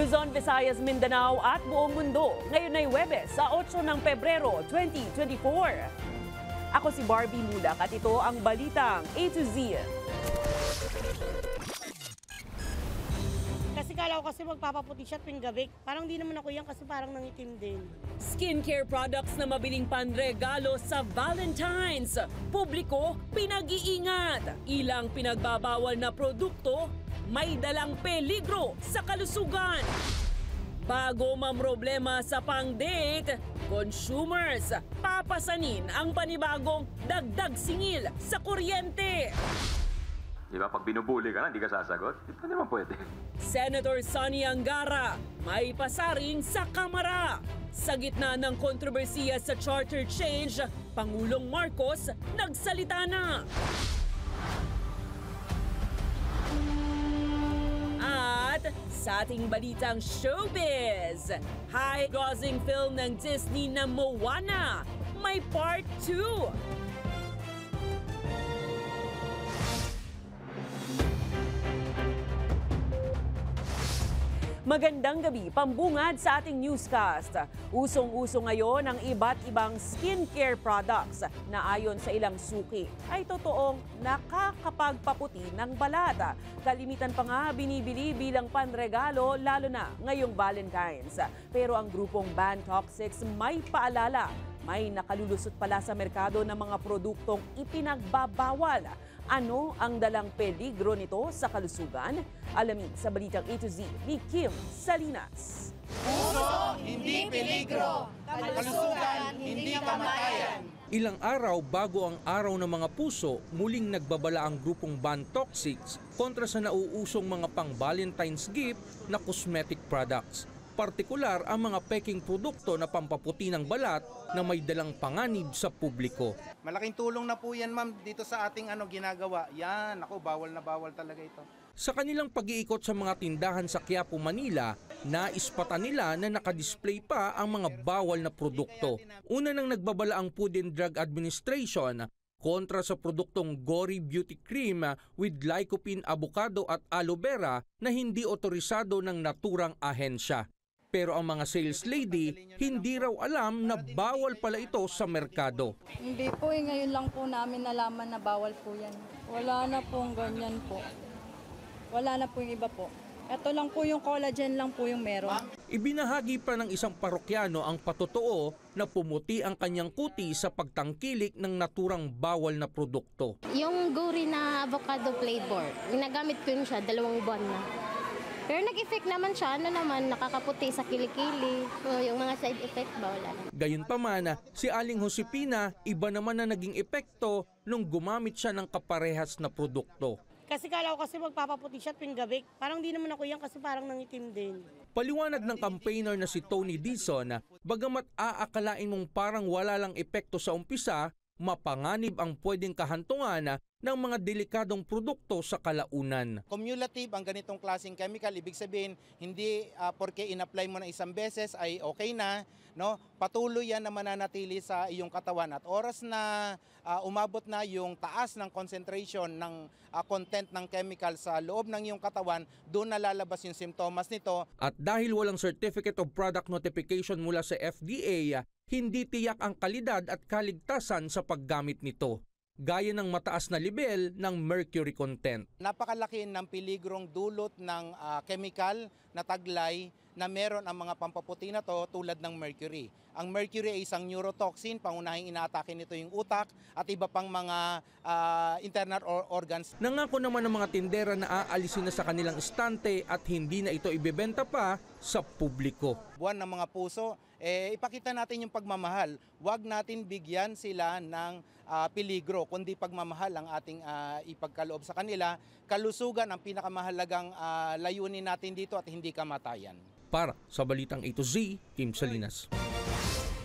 Luzon, Visayas, Mindanao at buong mundo. Ngayon ay Huwebes sa 8 ng Pebrero 2024. Ako si Barbie Mulak at ito ang balitang A to Z. Kasi kala ko kasi magpapaputi siya tuwing gabi. Parang di naman ako yan kasi parang nangitim din. Skincare products na mabiling panregalo sa Valentine's. Publiko, pinag-iingat. Ilang pinagbabawal na produkto, may dalang peligro sa kalusugan. Bago mamroblema sa pang-date, consumers, papasanin ang panibagong dagdag singil sa kuryente. Diba, pag binubuli ka na, hindi ka sasagot, ito naman pwede. Senator Sonny Angara, may pasaring sa Kamara. Sa gitna ng kontrobersiya sa charter change, Pangulong Marcos nagsalita na. At sa ating balitang showbiz, high-grossing film ng Disney na Moana, may part 2. Magandang gabi, pambungad sa ating newscast. Usong-uso ngayon ang iba't ibang skincare products na ayon sa ilang suki ay totoong nakakapagpaputi ng balat. Kalimitan pa nga binibili bilang panregalo lalo na ngayong Valentine's. Pero ang grupong Ban Toxics may paalala, may nakalulusot pala sa merkado ng mga produktong ipinagbabawal. Ano ang dalang peligro nito sa kalusugan? Alamin sa balitang A to Z ni Kim Salinas. Puso, hindi peligro. Kalusugan, hindi kamatayan. Ilang araw bago ang araw ng mga puso, muling nagbabala ang grupong Ban Toxics kontra sa nauusong mga pang-Valentine's gift na cosmetic products. Partikular ang mga peking produkto na pampaputi ng balat na may dalang panganib sa publiko. Malaking tulong na po yan, ma'am, dito sa ating ginagawa. Yan, ako, bawal na bawal talaga ito. Sa kanilang pag-iikot sa mga tindahan sa Quiapo, Manila, naispatan nila na nakadisplay pa ang mga bawal na produkto. Una nang nagbabala ang Food and Drug Administration kontra sa produktong Gory Beauty Cream with lycopene avocado at aloe vera na hindi otorisado ng naturang ahensya. Pero ang mga sales lady, hindi raw alam na bawal pala ito sa merkado. Hindi po, ngayon lang po namin nalaman na bawal po yan. Wala na pong ganyan po. Wala na po yung iba po. Ito lang po yung collagen lang po yung meron. Ibinahagi pa ng isang parokyano ang patotoo na pumuti ang kanyang kuti sa pagtangkilik ng naturang bawal na produkto. Yung gory na avocado flavor, ginagamit ko yun siya 2 buwan na. Pero nag-effect naman siya, nakakaputi sa kilikili. So, yung mga side effect ba, wala na. Gayunpaman, si Aling Josepina, iba naman na naging epekto nung gumamit siya ng kaparehas na produkto. Kasi kala ko kasi magpapaputi siya tuwing gabi. Parang di naman ako yan kasi parang nangitim din. Paliwanag ng campaigner na si Tony Dizon, bagamat aakalain mong parang wala lang epekto sa umpisa, mapanganib ang pwedeng kahantungan ng mga delikadong produkto sa kalaunan. Cumulative ang ganitong klaseng chemical, ibig sabihin, hindi porke in-apply mo na isang beses ay okay na, no? Patuloy yan na mananatili sa iyong katawan at oras na umabot na yung taas ng concentration ng content ng chemical sa loob ng iyong katawan, doon nalalabas yung simptomas nito. At dahil walang Certificate of Product Notification mula sa FDA, hindi tiyak ang kalidad at kaligtasan sa paggamit nito, gaya ng mataas na level ng mercury content. Napakalaki ng peligrong dulot ng chemical na taglay na meron ang mga pampaputi na to tulad ng mercury. Ang mercury ay isang neurotoxin, pangunahing inaatake nito yung utak at iba pang mga internal organs. Nangako naman ng mga tindera na aalisin na sa kanilang estante at hindi na ito ibebenta pa sa publiko. Buwan ng mga puso, ipakita natin yung pagmamahal. Huwag natin bigyan sila ng peligro, kundi pagmamahal ang ating ipagkaloob sa kanila. Kalusugan ang pinakamahalagang layunin natin dito at hindi kamatayan. Para sa Balitang A to Z, Kim Salinas.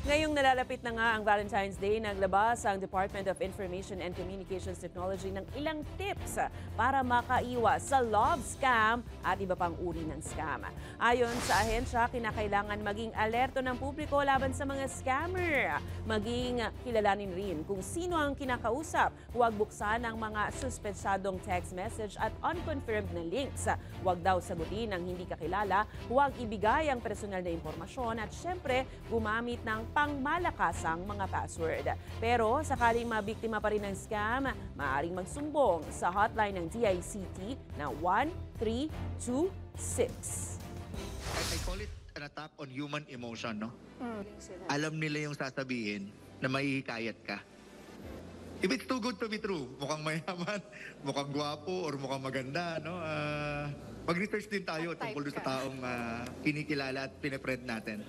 Ngayong nalalapit na nga ang Valentine's Day, naglabas ang Department of Information and Communications Technology ng ilang tips para makaiwas sa love scam at iba pang uri ng scam. Ayon sa ahensya, kinakailangan maging alerto ng publiko laban sa mga scammer. Maging kilalanin rin kung sino ang kinakausap. Huwag buksan ang mga suspensadong text message at unconfirmed na links. Huwag daw sagutin ang hindi kakilala, huwag ibigay ang personal na impormasyon at syempre gumamit ng pangmalakasang mga password. Pero sakaling mabiktima pa rin ng scam, maaaring magsumbong sa hotline ng DICT na 1326. I call it an attack on human emotion, no? Alam nila yung sasabihin na mahihikayat ka. If it's too good to be true, mukhang mayaman, mukhang gwapo, or mukhang maganda, no? Mag-research din tayo tungkol sa taong kinikilala at pinefriend natin.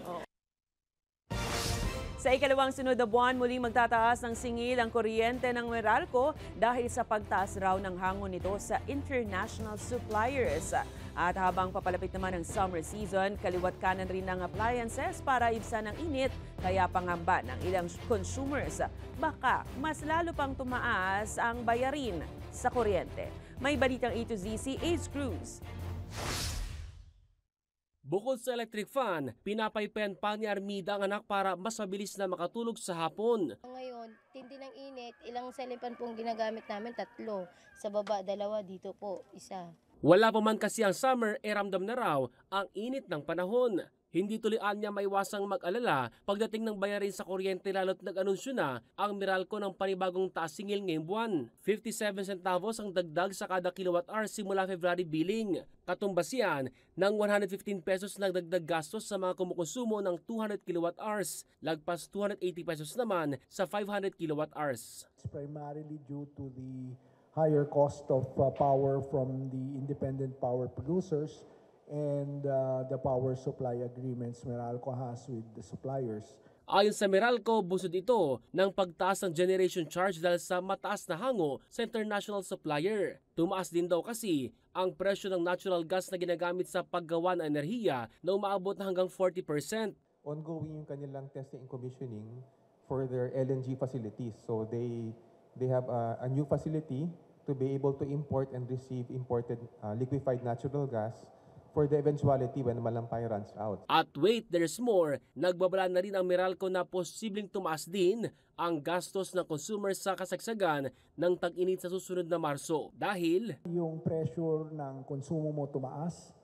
Sa ikalawang sunod na buwan, muling magtataas ng singil ang kuryente ng Meralco dahil sa pagtaas raw ng hango nito sa international suppliers. At habang papalapit naman ang summer season, kaliwat kanan rin ng appliances para ibsan ang init, kaya pangamba ng ilang consumers. Baka mas lalo pang tumaas ang bayarin sa kuryente. May balitang A to Z si Ace Cruz. Bukod sa electric fan, pinapaypen pa ni Armida ang anak para mas mabilis na makatulog sa hapon. Ngayon, tindi ng init, ilang cellphone pong ginagamit namin, 3. Sa baba, 2, dito po, 1. Wala pa man kasi ang summer, ramdam na raw ang init ng panahon. Hindi tulian niya maiwasang mag-alala pagdating ng bayarin sa kuryente lalo't nag-anunsyo na ang Meralco ng panibagong taas singil ngayong buwan. 57 centavos ang dagdag sa kada kilowatt-hour simula February billing. Katumbas yan ng 115 pesos na dagdag gastos sa mga kumukonsumo ng 200 kilowatt-hours. Lagpas 280 pesos naman sa 500 kilowatt-hours. It's primarily due to the higher cost of power from the independent power producers and the power supply agreements Meralco has with the suppliers. Ayon sa Meralco, busod ito ng pagtaas ng generation charge dahil sa mataas na hango sa international supplier. Tumaas din daw kasi ang presyo ng natural gas na ginagamit sa paggawa ng enerhiya na umaabot na hanggang 40%. Ongoing yung kanilang testing and commissioning for their LNG facilities. So they have a new facility to be able to import and receive imported liquefied natural gas for the eventuality when Malampay runs out. At wait, there's more. Nagbabala na rin ang Meralco na posibleng tumaas din ang gastos ng consumer sa kasagsagan ng tag-init sa susunod na Marso. Dahil yung pressure ng konsumo mo tumaas.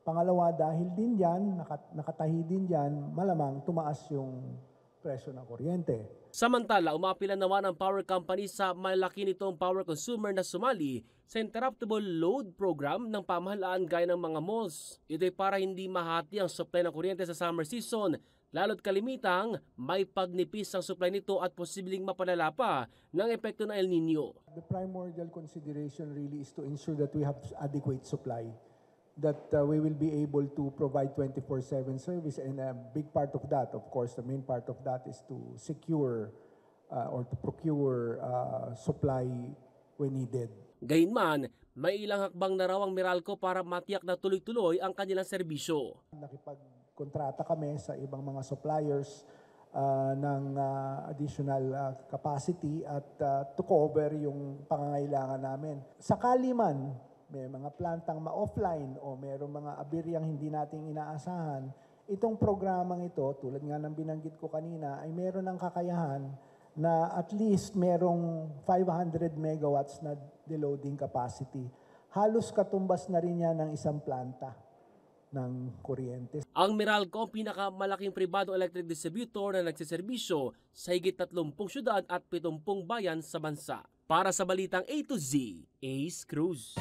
Pangalawa, dahil din yan, nakatahi din yan, malamang tumaas yung presyo ng kuryente. Samantala, umapila naman ang power company sa malaki nitong power consumer na sumali sa interruptible load program ng pamahalaan gaya ng mga malls. Ito'y para hindi mahati ang supply ng kuryente sa summer season, lalo't kalimitang may pagnipis ang supply nito at posibleng mapalala pa ng epekto ng El Nino. The primordial consideration really is to ensure that we have adequate supply, that we will be able to provide 24/7 service, and a big part of that, of course, the main part of that is to secure or to procure supply when needed. Gayunman, may ilang hakbang na raw ang Meralco para matiyak na tuloy-tuloy ang kanilang serbisyo. Nakipagkontrata kami sa ibang mga suppliers ng additional capacity at to cover yung pangangailangan namin. Sakali man may mga plantang ma-offline o mayroong mga abiryang hindi nating inaasahan, itong programang ito, tulad nga ng binanggit ko kanina, ay meron ng kakayahan na at least merong 500 megawatts na deloading capacity. Halos katumbas na rin yan ng isang planta ng kuryente. Ang Meralco ang pinakamalaking pribadong electric distributor na nagsiservisyo sa higit 30 syudad at 70 bayan sa bansa. Para sa Balitang A to Z, Ace Cruz.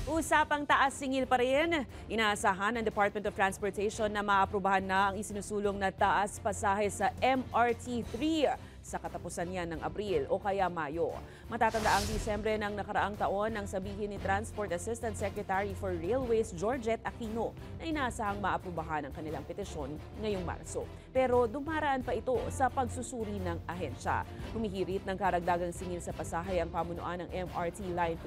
Usapang taas singil pa rin. Inaasahan ng Department of Transportation na maaprubahan na ang isinusulong na taas pasahe sa MRT 3 sa katapusan niyan ng Abril o kaya Mayo. Matatandaang Disyembre ng nakaraang taon nang sabihin ni Transport Assistant Secretary for Railways Georgette Aquino na inaasahang maaprubahan ang kanilang petisyon ngayong Marso. Pero dumaraan pa ito sa pagsusuri ng ahensya. Humihirit ng karagdagang singil sa pasahe ang pamunuan ng MRT Line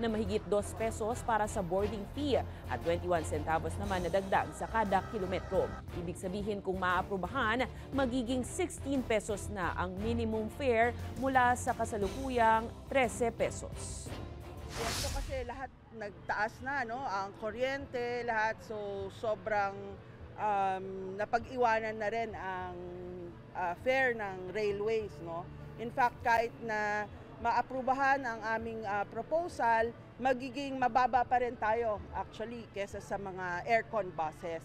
3 na mahigit 2 pesos para sa boarding fee at 21 centavos naman na dagdag sa kada kilometro. Ibig sabihin kung maaprubahan, magiging 16 pesos na ang minimum fare mula sa kasalukuyang 13 pesos. Ito kasi lahat nagtaas na, no? Ang kuryente, lahat. So sobrang napag-iwanan na rin ang fare ng railways, no? In fact, kahit na maaprubahan ang aming proposal, magiging mababa pa rin tayo actually kesa sa mga aircon buses.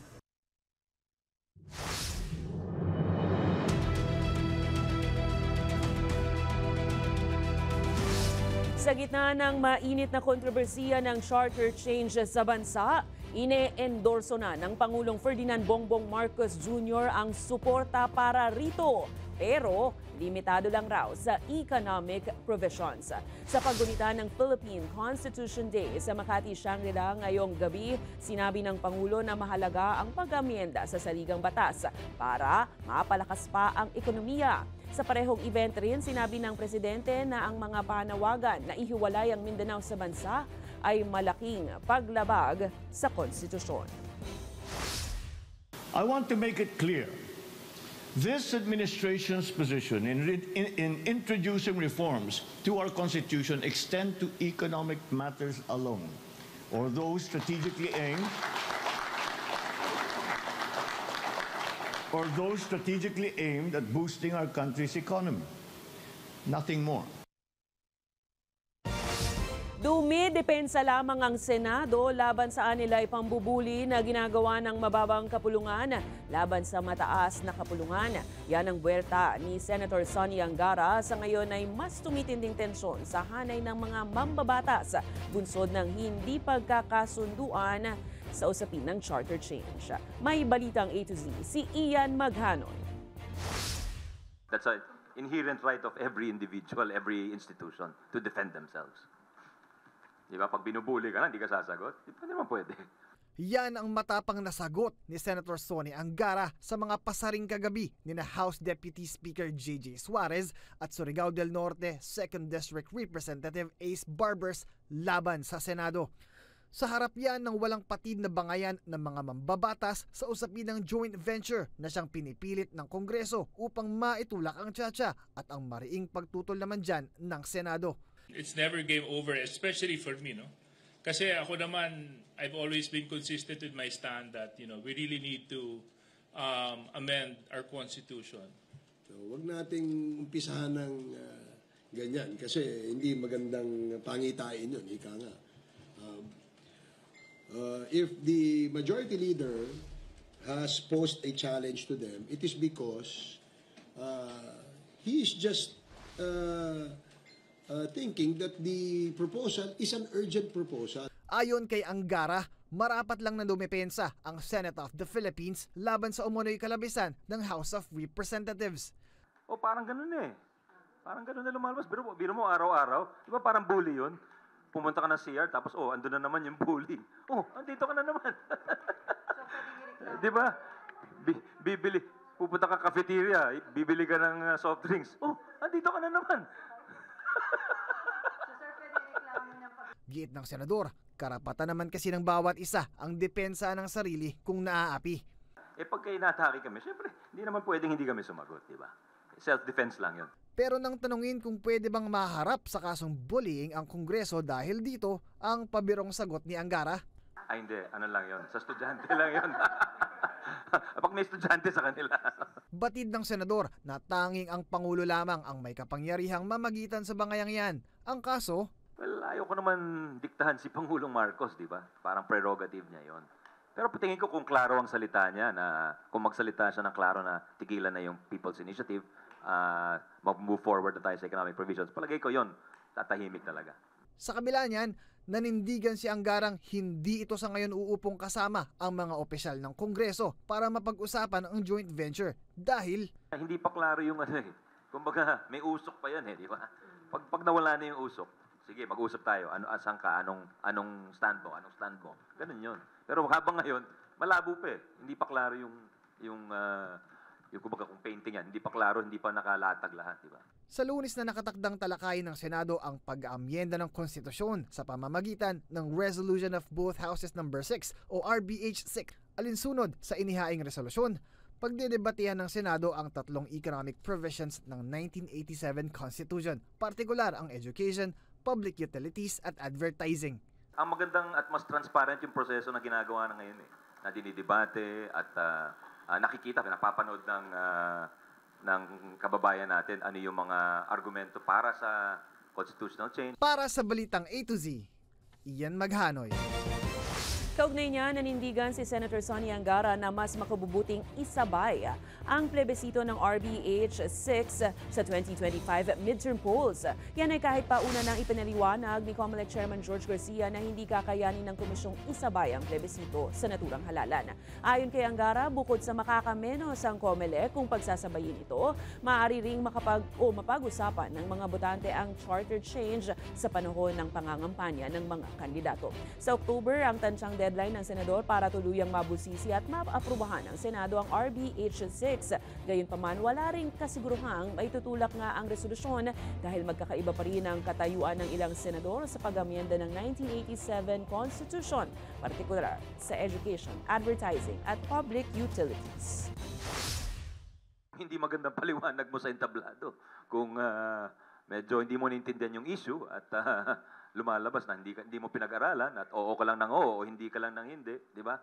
Sa gitna ng mainit na kontrobersiya ng charter change sa bansa, ine-endorso na ng Pangulong Ferdinand Bongbong Marcos Jr. ang suporta para rito. Pero limitado lang raw sa economic provisions. Sa paggunita ng Philippine Constitution Day sa Makati, Shangri-La ngayong gabi, sinabi ng Pangulo na mahalaga ang pag-amyenda sa saligang batas para mapalakas pa ang ekonomiya. Sa parehong event rin, sinabi ng Presidente na ang mga panawagan na ihiwalay ang Mindanao sa bansa ay malaking paglabag sa konstitusyon. I want to make it clear. This administration's position in introducing reforms to our Constitution extend to economic matters alone, or those strategically aimed at boosting our country's economy. Nothing more. Dumidepensa lamang ang Senado laban sa anilay pambubuli na ginagawa ng mababang kapulungan laban sa mataas na kapulungan. Yan ang buwerta ni Senator Sonny Angara. Sa ngayon ay mas tumitinding tensyon sa hanay ng mga mambabatas, bunsod ng hindi pagkakasunduan sa usapin ng charter change. May balitang A to Z, si Ian Maghanoy. That's an inherent right of every individual, every institution to defend themselves. Di ba? Pag binubuli ka na, hindi ka sasagot, hindi naman pwede. Yan ang matapang na sagot ni Senator Sonny Angara sa mga pasaring kagabi ni na House Deputy Speaker J.J. Suarez at Surigao del Norte 2nd District Representative Ace Barbers laban sa Senado. Sa harap yan ng walang patid na bangayan ng mga mambabatas sa usapin ng joint venture na siyang pinipilit ng Kongreso upang maitulak ang tsa-tsa at ang mariing pagtutol naman dyan ng Senado. It's never game over, especially for me, no? Kasi ako naman, I've always been consistent with my stand that, we really need to amend our Constitution. So, wag nating umpisahan ng ganyan kasi hindi magandang pangitain yun, ika nga. If the majority leader has posed a challenge to them, it is because he is just thinking that the proposal is an urgent proposal. Ayon kay Angara, marapat lang na dumepensa ang Senate of the Philippines laban sa umunoy kalabisan ng House of Representatives. O parang ganun eh. Parang ganun na lumalabas. Biro mo araw-araw. Di ba parang bully yun? Pumunta ka ng CR tapos andun na naman yung bully. Andito ka na naman. Di ba? Bibili. Pupunta ka cafeteria, bibili ka ng soft drinks. Andito ka na naman. Giit ng senador, karapatan naman kasi ng bawat isa ang depensa ng sarili kung naaapi. Pagka inatake kami, syempre, hindi naman pwedeng hindi kami sumagot, di ba? Self-defense lang yun. Pero nang tanungin kung pwede bang maharap sa kasong bullying ang Kongreso dahil dito, ang pabirong sagot ni Angara. Hindi. Ano lang yun? Sa estudyante lang yun. Pag may estudyante sa kanila. Batid ng senador na tanging ang Pangulo lamang ang may kapangyarihang mamagitan sa bangayang yan. Ang kaso, well, ayaw ko naman diktahan si Pangulong Marcos, di ba? Parang prerogative niya yon. Pero tingin ko kung klaro ang salita niya, na kung magsalita siya ng klaro na tigilan na yung People's Initiative, mag-move forward na tayo sa economic provisions, palagay ko yon, tatahimik talaga. Sa kabila niyan, nanindigan si Anggarang hindi ito sa ngayon uupong kasama ang mga opisyal ng Kongreso para mapag-usapan ang joint venture dahil hindi pa klaro yung kumbaga may usok pa yan di ba? Pag nawala na yung usok, sige, mag-usap tayo. Asan ka? Anong stand mo? Anong stand mo? Ganun yun. Pero habang ngayon, malabo pa eh. Hindi pa klaro yung kumbaga kung painting yan. Hindi pa klaro, hindi pa nakalatag lahat, di ba? Sa Lunes na nakatakdang talakayin ng Senado ang pag-aamyenda ng konstitusyon sa pamamagitan ng Resolution of Both Houses No. 6 o RBH 6. Alinsunod sa inihaing resolusyon, pagdedebatehan ng Senado ang tatlong economic provisions ng 1987 Constitution, partikular ang education, public utilities at advertising. Ang magandang at mas transparent yung proseso na ginagawa na ngayon eh. Na dinidebate at nakikita, napapanood ng kababayan natin ano yung mga argumento para sa constitutional change. Para sa Balitang A to Z, Ian Maghanoy. Kaugnay niya, nanindigan si Senator Sonny Angara na mas makabubuting isabay ang plebisito ng RBH 6 sa 2025 midterm polls. Yan ay kahit pauna nang ipinaliwanag ni COMELEC Chairman George Garcia na hindi kakayanin ng komisyong isabay ang plebisito sa naturang halalan. Ayon kay Angara, bukod sa makakamenos ang COMELEC kung pagsasabayin ito, maaari ring mapag-usapan ng mga botante ang charter change sa panahon ng pangangampanya ng mga kandidato. Sa October, ang tansyang deadline ng Senador para tuluyang mabusisi at maaprubahan ng Senado ang RBH 6. Gayunpaman, wala ring kasiguruhang maitutulak nga ang resolusyon dahil magkakaiba pa rin ang katayuan ng ilang senador sa pag-amyenda ng 1987 Constitution, partikular sa education, advertising at public utilities. Hindi magandang paliwanag mo sa entablado kung medyo hindi mo naintindihan yung issue at lumalabas na hindi mo pinag-aralan at oo ka lang ng oo o hindi ka lang ng hindi, di ba?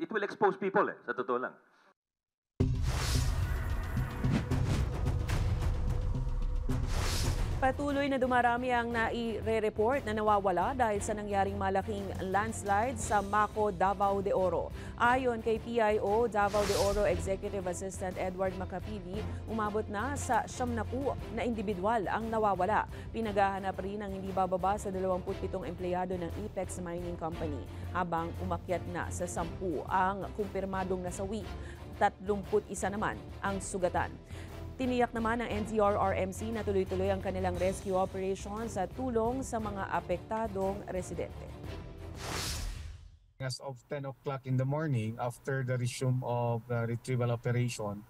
It will expose people sa totoo lang. Patuloy na dumarami ang nai-report na nawawala dahil sa nangyaring malaking landslide sa Maco, Davao de Oro. Ayon kay PIO Davao de Oro Executive Assistant Edward Macapili, umabot na sa 70 na individual ang nawawala. Pinaghahanap rin ang hindi bababa sa 27 empleyado ng Apex Mining Company, habang umakyat na sa 10 ang kumpirmadong nasawi. 31 naman ang sugatan. Tiniyak naman ng NCR-RMC na tuloy-tuloy ang kanilang rescue operation sa tulong sa mga apektadong residente. As of 10 o'clock in the morning, after the resume of the retrieval operation,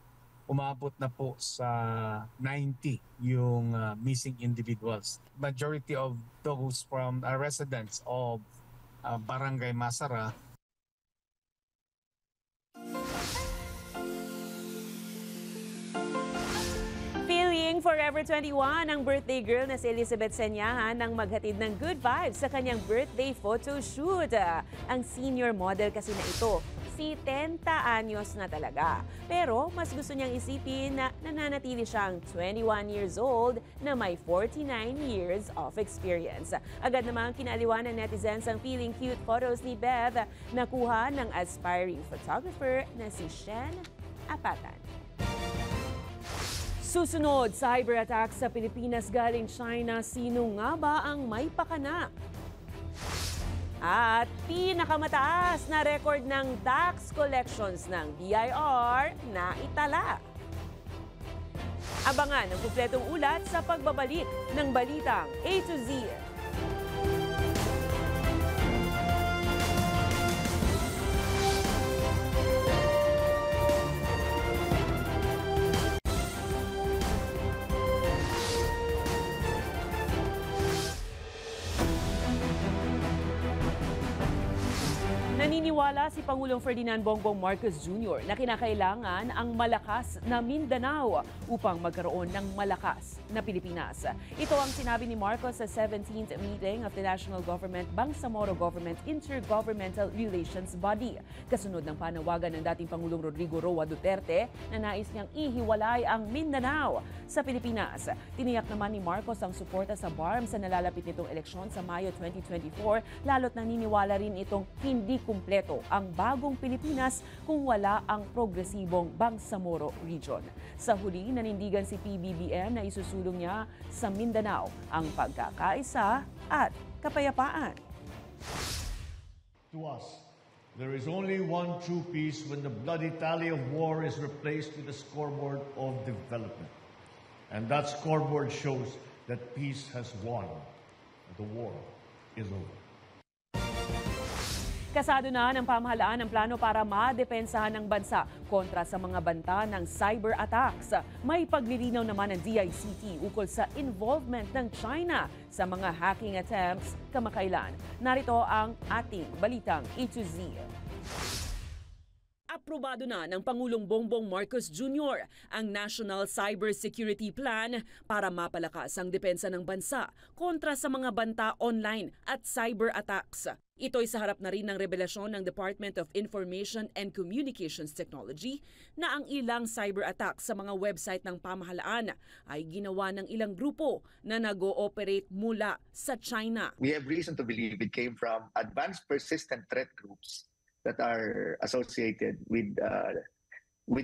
umabot na po sa 90 yung missing individuals. Majority of those from residents of Barangay Masara. Forever 21 ang birthday girl na si Elizabeth Senyahan nang maghatid ng good vibes sa kanyang birthday photo shoot. Ang senior model kasi na ito, 70 anyos na talaga. Pero mas gusto niyang isipin na nananatili siyang 21 years old na may 49 years of experience. Agad namang kinaliwan ng netizens ang feeling cute photos ni Beth na kuha ng aspiring photographer na si Shen Apatan. Susunod, cyber attack sa Pilipinas galing China. Sino nga ba ang may pakana? At pinakamataas na record ng tax collections ng BIR na itala. Abangan ang kumpletong ulat sa pagbabalik ng Balitang A to Z. Naniniwala si Pangulong Ferdinand Bongbong Marcos Jr. na kinakailangan ang malakas na Mindanao upang magkaroon ng malakas na Pilipinas. Ito ang sinabi ni Marcos sa 17th meeting of the National Government Bangsamoro Government Intergovernmental Relations Body. Kasunod ng panawagan ng dating Pangulong Rodrigo Roa Duterte na nais niyang ihiwalay ang Mindanao sa Pilipinas. Tiniyak naman ni Marcos ang suporta sa BARM sa nalalapit nitong eleksyon sa Mayo 2024, lalo't naniniwala rin itong hindi kumpleto ang bagong Pilipinas kung wala ang progresibong Bangsamoro Region. Sa huli, nanindigan si PBBM na isusulong niya sa Mindanao ang pagkakaisa at kapayapaan. To us, there is only one true peace when the bloody tally of war is replaced with the scoreboard of development. And that scoreboard shows that peace has won. The war is over. Kasado na ng pamahalaan ang plano para madepensahan ng bansa kontra sa mga banta ng cyber attacks. May paglilinaw naman ng DICT ukol sa involvement ng China sa mga hacking attempts kamakailan. Narito ang ating balitang A to Z. Aprobado na ng Pangulong Bongbong Marcos Jr. ang National Cybersecurity Plan para mapalakas ang depensa ng bansa kontra sa mga banta online at cyber attacks. Ito'y sa harap na rin ng revelasyon ng Department of Information and Communications Technology na ang ilang cyber attacks sa mga website ng pamahalaan ay ginawa ng ilang grupo na nag-ooperate mula sa China. We have reason to believe it came from advanced persistent threat groups that are associated with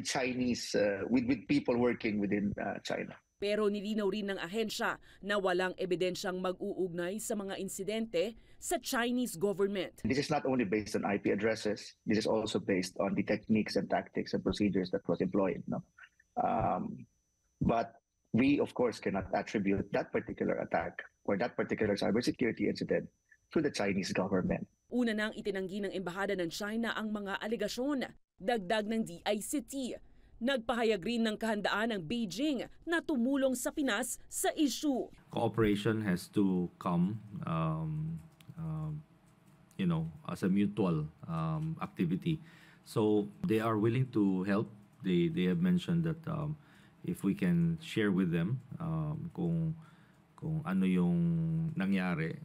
Chinese, with people working within China. Pero nilinaw rin ng ahensya na walang ebidensyang mag-uugnay sa mga insidente sa Chinese government. This is not only based on IP addresses, this is also based on the techniques and tactics and procedures that was employed. No? But we, of course, cannot attribute that particular attack or that particular cybersecurity incident to the Chinese government. Una nang itinanggi ng Embahada ng China ang mga alegasyon. Dagdag ng DICT. Nagpahayag rin ng kahandaan ng Beijing na tumulong sa Pinas sa issue. Cooperation has to come as a mutual activity. So they are willing to help. They have mentioned that if we can share with them kung ano yung nangyari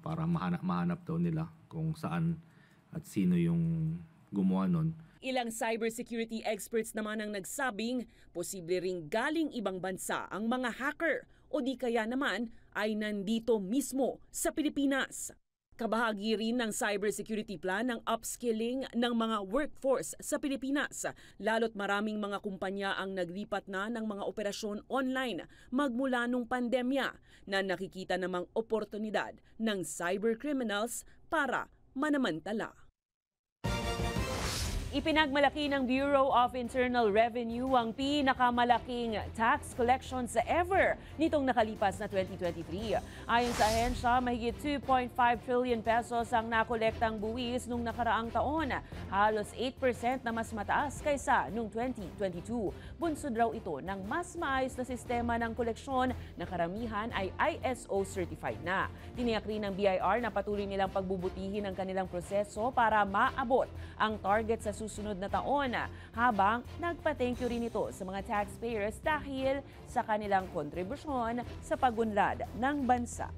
para mahanap daw nila kung saan at sino yung gumawa nun. Ilang cybersecurity experts naman ang nagsabing posible ring galing ibang bansa ang mga hacker o di kaya naman ay nandito mismo sa Pilipinas. Kabahagi rin ng cybersecurity plan ang upskilling ng mga workforce sa Pilipinas. Lalo't maraming mga kumpanya ang naglipat na ng mga operasyon online magmula nung pandemya na nakikita namang oportunidad ng cybercriminals para manamantala. Ipinagmalaki ng Bureau of Internal Revenue ang pinakamalaking tax collections ever nitong nakalipas na 2023. Ayon sa ahensya, mahigit 2.5 trillion pesos ang nakolektang buwis nung nakaraang taon. Halos 8% na mas mataas kaysa nung 2022. Bunsod raw ito ng mas maayos na sistema ng koleksyon na karamihan ay ISO certified na. Tiniyak rin ng BIR na patuloy nilang pagbubutihin ang kanilang proseso para maabot ang target sa susunod na taon, habang nagpa-thank you rin ito sa mga taxpayers dahil sa kanilang kontribusyon sa pagunlad ng bansa.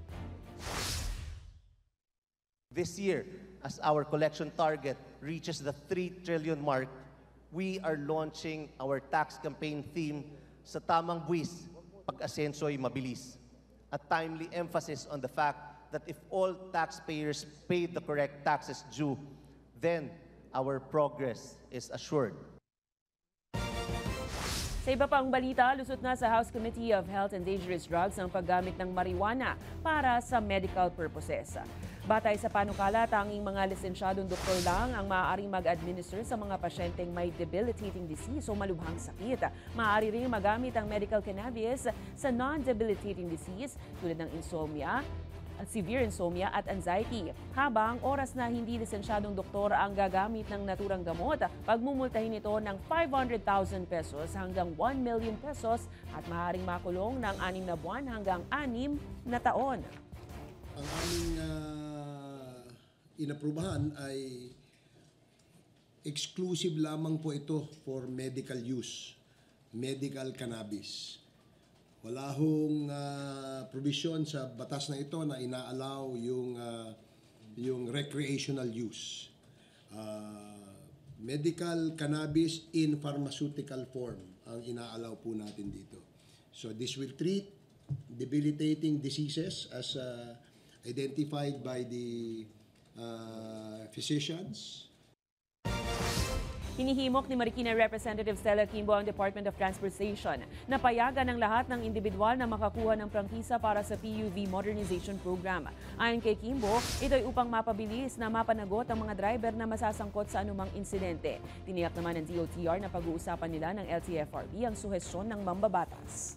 This year, as our collection target reaches the 3 trillion mark, we are launching our tax campaign theme sa tamang buwis, pag-asenso'y mabilis. A timely emphasis on the fact that if all taxpayers paid the correct taxes due, then our progress is assured. Sa iba pang balita, lusot na sa House Committee of Health and Dangerous Drugs ang paggamit ng marijuana para sa medical purposes. Batay sa panukala, tanging mga lisensyadong doktor lang ang maaaring mag-administer sa mga pasyenteng may debilitating disease o malubhang sakit. Maaari rin magamit ang medical cannabis sa non-debilitating disease tulad ng insomnia, severe insomnia at anxiety. Habang oras na hindi lisensyadong doktor ang gagamit ng naturang gamot, pagmumultahin ito ng 500,000 pesos hanggang 1 million pesos at maaaring makulong ng 6 na buwan hanggang 6 na taon. Ang aming inaprubahan ay exclusive lamang po ito for medical use, medical cannabis. Wala hong provision sa batas na ito na ina-allow yung recreational use. Medical cannabis in pharmaceutical form ang ina-allow po natin dito. So this will treat debilitating diseases as identified by the physicians. Hinihimok ni Marikina Representative Stella Quimbo ang Department of Transportation na payagan ng lahat ng individual na makakuha ng prangkisa para sa PUV Modernization Program. Ayon kay Quimbo, ito'y upang mapabilis na mapanagot ang mga driver na masasangkot sa anumang insidente. Tiniyak naman ng DOTR na pag-uusapan nila ng LTFRB ang suhestyon ng mambabatas.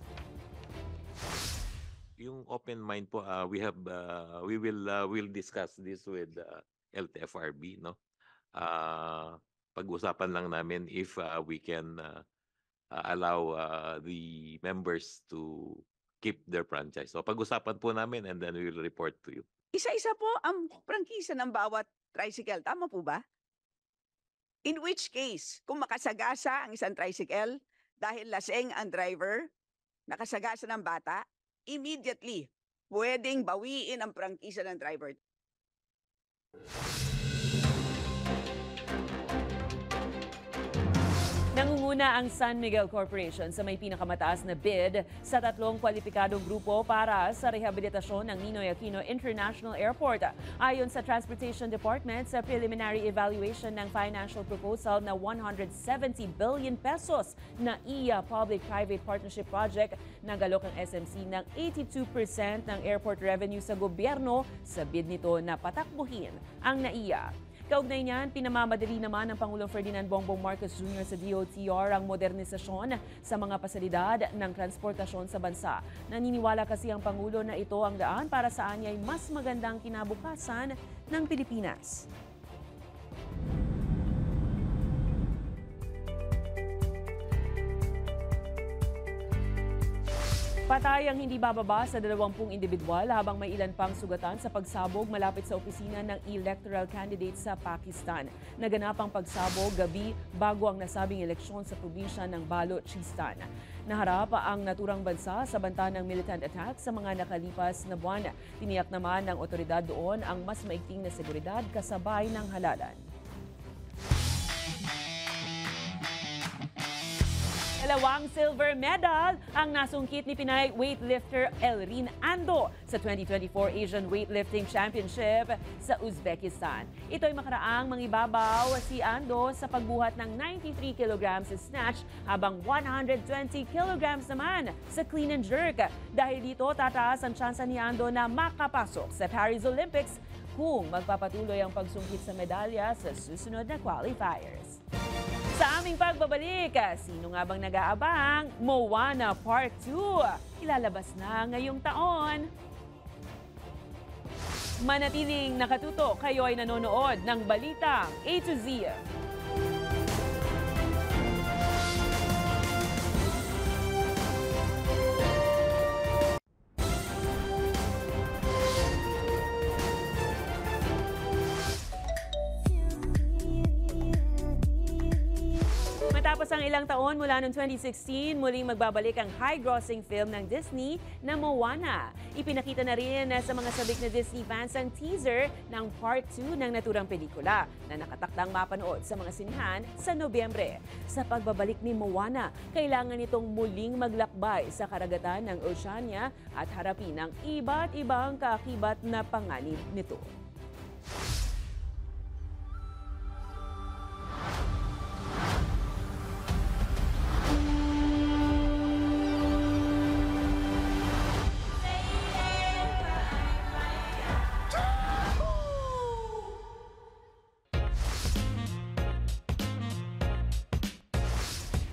yung open mind po, we'll discuss this with LTFRB, no? Pag-usapan lang namin if we can allow the members to keep their franchise. So pag-usapan po namin and then we will report to you. Isa-isa po ang prangkisa ng bawat tricycle. Tama po ba? In which case, kung makasagasa ang isang tricycle dahil laseng ang driver, nakasagasa ng bata, immediately, pwedeng bawiin ang prangkisa ng driver. Nangunguna ang San Miguel Corporation sa may pinakamataas na bid sa 3 kwalipikadong grupo para sa rehabilitasyon ng Ninoy Aquino International Airport. Ayon sa Transportation Department, sa preliminary evaluation ng financial proposal na 170 billion pesos na iya Public-Private Partnership Project, nagalok ang SMC ng 82% ng airport revenue sa gobyerno sa bid nito na patakbuhin ang NAIA. Kaugnay niyan, pinamamadali naman ng Pangulong Ferdinand Bongbong Marcos Jr. sa DOTR ang modernisasyon sa mga pasilidad ng transportasyon sa bansa. Naniniwala kasi ang Pangulo na ito ang daan para sa anyay mas magandang kinabukasan ng Pilipinas. Patay ang hindi bababa sa 20 individual habang may ilan pang sugatan sa pagsabog malapit sa opisina ng electoral candidate sa Pakistan. Naganap ang pagsabog gabi bago ang nasabing eleksyon sa probinsya ng Balochistan. Naharap ang naturang bansa sa banta ng militant attack sa mga nakalipas na buwan. Tiniyak naman ng otoridad doon ang mas maigting na seguridad kasabay ng halalan. Dalawang silver medal ang nasungkit ni Pinay weightlifter Elrin Ando sa 2024 Asian Weightlifting Championship sa Uzbekistan. Ito'y makaraang mangibabaw si Ando sa pagbuhat ng 93 kilograms sa snatch habang 120 kilograms naman sa clean and jerk. Dahil dito, tataas ang tsansa ni Ando na makapasok sa Paris Olympics kung magpapatuloy ang pagsungkit sa medalya sa susunod na qualifiers. Sa aming pagbabalik, sino nga bang nag-aabang? Moana Part 2, ilalabas na ngayong taon. Manatiling nakatutok, kayo ay nanonood ng Balitang A to Z. Matapos ang ilang taon mula noong 2016, muling magbabalik ang high-grossing film ng Disney na Moana. Ipinakita na rin sa mga sabik na Disney fans ang teaser ng Part 2 ng naturang pelikula na nakatakdang mapanood sa mga sinihan sa Nobyembre. Sa pagbabalik ni Moana, kailangan itong muling maglakbay sa karagatan ng Oceania at harapin ang iba't ibang kaakibat na panganib nito.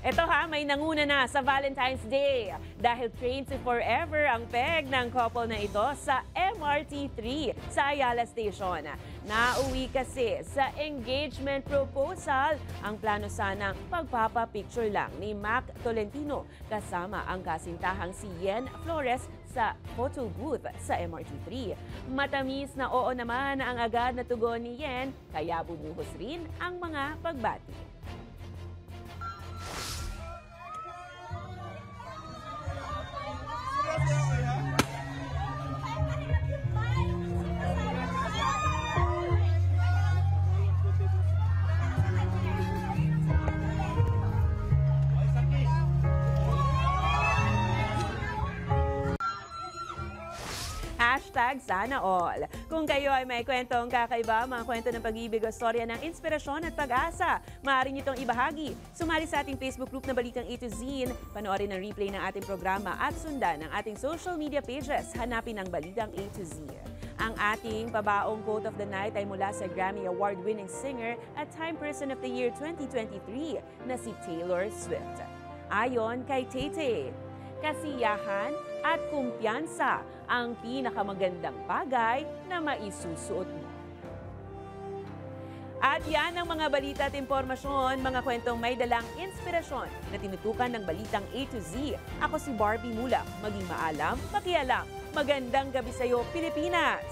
Ito may nanguna na sa Valentine's Day dahil Train to Forever ang peg ng couple na ito sa MRT3 sa Ayala Station. Nauwi kasi sa engagement proposal ang plano sanang pagpapapicture lang ni Mac Tolentino kasama ang kasintahang si Yen Flores sa photo booth sa MRT3. Matamis na oo naman ang agad na tugon ni Yen kaya bumuhos rin ang mga pagbati. Sana all. Kung kayo ay may kwentong kakaiba, mga kwento ng pag-ibig o storya ng inspirasyon at pag-asa, maaari nyo itong ibahagi. Sumali sa ating Facebook group na Balitang A to Z, panoorin ang replay ng ating programa at sundan ang ating social media pages. Hanapin ang Balitang A to Z. Ang ating pabaong quote of the night ay mula sa Grammy Award-winning singer at Time Person of the Year 2023 na si Taylor Swift. Ayon kay Tay-Tay, kasiyahan at kumpiyansa ang pinakamagandang bagay na maisusuot mo. At yan ang mga balita at impormasyon, mga kwentong may dalang inspirasyon na tinutukan ng Balitang A to Z. Ako si Barbie Mulak. Maging maalam, makialam. Magandang gabi sa'yo, Pilipinas!